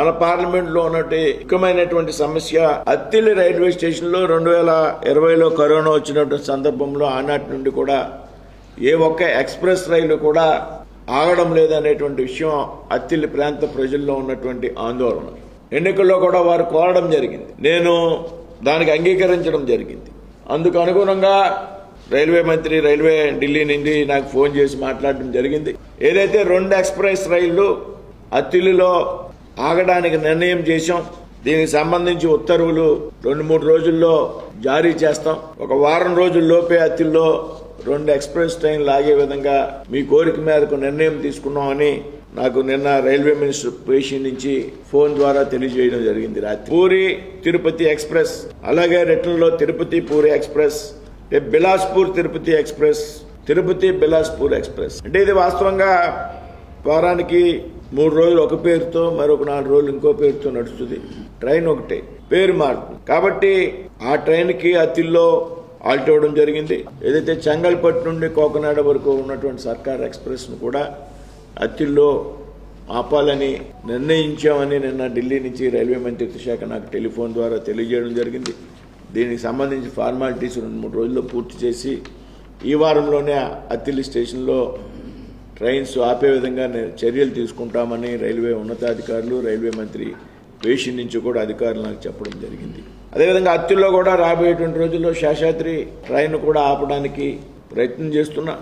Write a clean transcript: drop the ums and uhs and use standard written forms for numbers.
మన పార్లమెంట్ లో ఉన్నటువంటి ముఖ్యమైనటువంటి సమస్య అత్తిలి రైల్వే స్టేషన్ లో 2020లో కరోనా వచ్చినటువంటి సందర్భంలో ఆనాటి నుండి కూడా ఏ ఒక్క ఎక్స్ప్రెస్ రైలు కూడా ఆగడం లేదనేటువంటి విషయం అత్తిలి ప్రాంత ప్రజల్లో ఉన్నటువంటి ఆందోళన. ఎన్నికల్లో కూడా వారు కోరడం జరిగింది, నేను దానికి అంగీకరించడం జరిగింది. అందుకు అనుగుణంగా రైల్వే మంత్రి ఢిల్లీ నుండి నాకు ఫోన్ చేసి మాట్లాడడం జరిగింది. ఏదైతే 2 ఎక్స్ప్రెస్ రైళ్లు అత్తిలిలో ఆగడానికి నిర్ణయం చేశాం, దీనికి సంబంధించి ఉత్తర్వులు 2-3 రోజుల్లో జారీ చేస్తాం. ఒక వారం రోజుల్లోపే అత్తిలిలో 2 ఎక్స్ప్రెస్ ట్రైన్లు ఆగే విధంగా మీ కోరిక మేరకు నిర్ణయం తీసుకున్నామని నాకు నిన్న రైల్వే మినిస్టర్ పేషి నుంచి ఫోన్ ద్వారా తెలియజేయడం జరిగింది. రాత్రి పూరి తిరుపతి ఎక్స్ప్రెస్, అలాగే రిటర్న్లో Tirupati Puri express, Bilaspur Tirupati express, Tirupati Bilaspur express. అంటే ఇది వాస్తవంగా వారానికి 3 రోజులు ఒక పేరుతో, మరొక 4 రోజులు ఇంకో పేరుతో నడుస్తుంది. ట్రైన్ ఒకటే, పేరు మారుతుంది. కాబట్టి ఆ ట్రైన్కి అత్తిల్లో ఆల్ట్ అవ్వడం జరిగింది. ఏదైతే చెంగల్పట్టు నుండి కోకనాడ వరకు ఉన్నటువంటి సర్కార్ ఎక్స్ప్రెస్ ను కూడా అత్తిల్లో ఆపాలని నిర్ణయించామని నిన్న ఢిల్లీ నుంచి రైల్వే మంత్రిత్వ శాఖ నాకు టెలిఫోన్ ద్వారా తెలియజేయడం జరిగింది. దీనికి సంబంధించి ఫార్మాలిటీస్ 2-3 రోజుల్లో పూర్తి చేసి ఈ వారంలోనే అత్తిలి స్టేషన్లో ట్రైన్స్ ఆపే విధంగా చర్యలు తీసుకుంటామని రైల్వే ఉన్నతాధికారులు, రైల్వే మంత్రి పేషి నుంచి కూడా అధికారులు నాకు చెప్పడం జరిగింది. అదేవిధంగా అత్తిల్లో కూడా రాబోయేటువంటి రోజుల్లో శేషాద్రి ట్రైన్ కూడా ఆపడానికి ప్రయత్నం చేస్తున్నా.